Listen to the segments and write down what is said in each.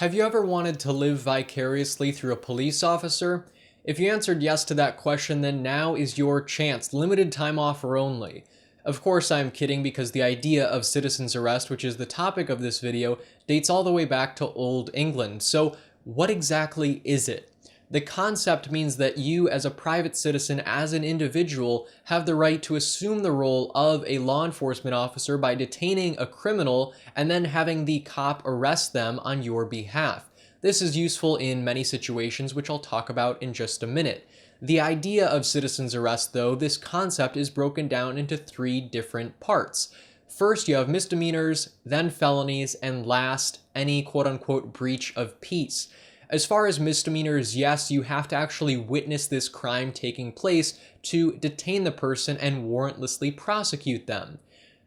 Have you ever wanted to live vicariously through a police officer? If you answered yes to that question, then now is your chance. Limited time offer only. Of course, I'm kidding because the idea of citizen's arrest, which is the topic of this video, dates all the way back to Old England. So what exactly is it? The concept means that you, as a private citizen, as an individual, have the right to assume the role of a law enforcement officer by detaining a criminal and then having the cop arrest them on your behalf. This is useful in many situations, which I'll talk about in just a minute. The idea of citizen's arrest, though, this concept is broken down into three different parts. First, you have misdemeanors, then felonies, and last, any quote-unquote breach of peace. As far as misdemeanors, yes, you have to actually witness this crime taking place to detain the person and warrantlessly prosecute them.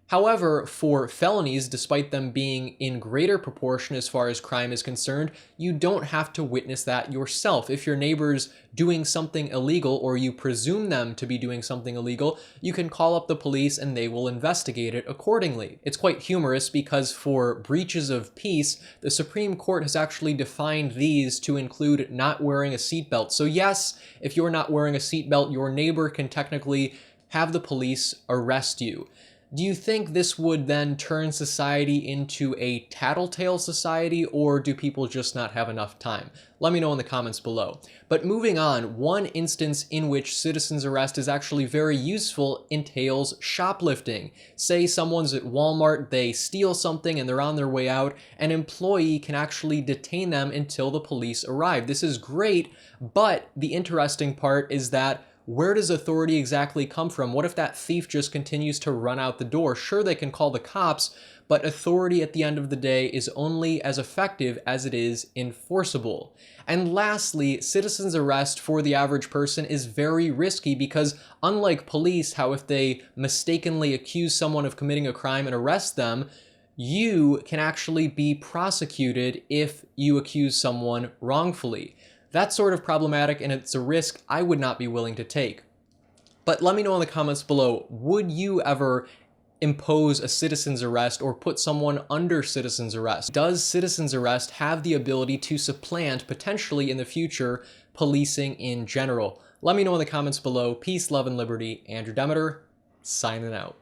However, for felonies, despite them being in greater proportion as far as crime is concerned, you don't have to witness that yourself. If your neighbor's doing something illegal or you presume them to be doing something illegal, you can call up the police and they will investigate it accordingly. It's quite humorous because for breaches of peace, the Supreme Court has actually defined these to include not wearing a seatbelt. So yes, if you're not wearing a seatbelt, your neighbor can technically have the police arrest you. Do you think this would then turn society into a tattletale society, or do people just not have enough time? Let me know in the comments below. But moving on, one instance in which citizen's arrest is actually very useful entails shoplifting. Say someone's at Walmart, they steal something and they're on their way out, an employee can actually detain them until the police arrive. This is great, but the interesting part is that where does authority exactly come from? What if that thief just continues to run out the door? Sure, they can call the cops, but authority at the end of the day is only as effective as it is enforceable. And lastly, citizen's arrest for the average person is very risky because unlike police, how if they mistakenly accuse someone of committing a crime and arrest them, you can actually be prosecuted if you accuse someone wrongfully. That's sort of problematic and it's a risk I would not be willing to take. But let me know in the comments below, would you ever impose a citizen's arrest or put someone under citizen's arrest? Does citizen's arrest have the ability to supplant, potentially in the future, policing in general? Let me know in the comments below. Peace, love, and liberty. Andrew Demeter, signing out.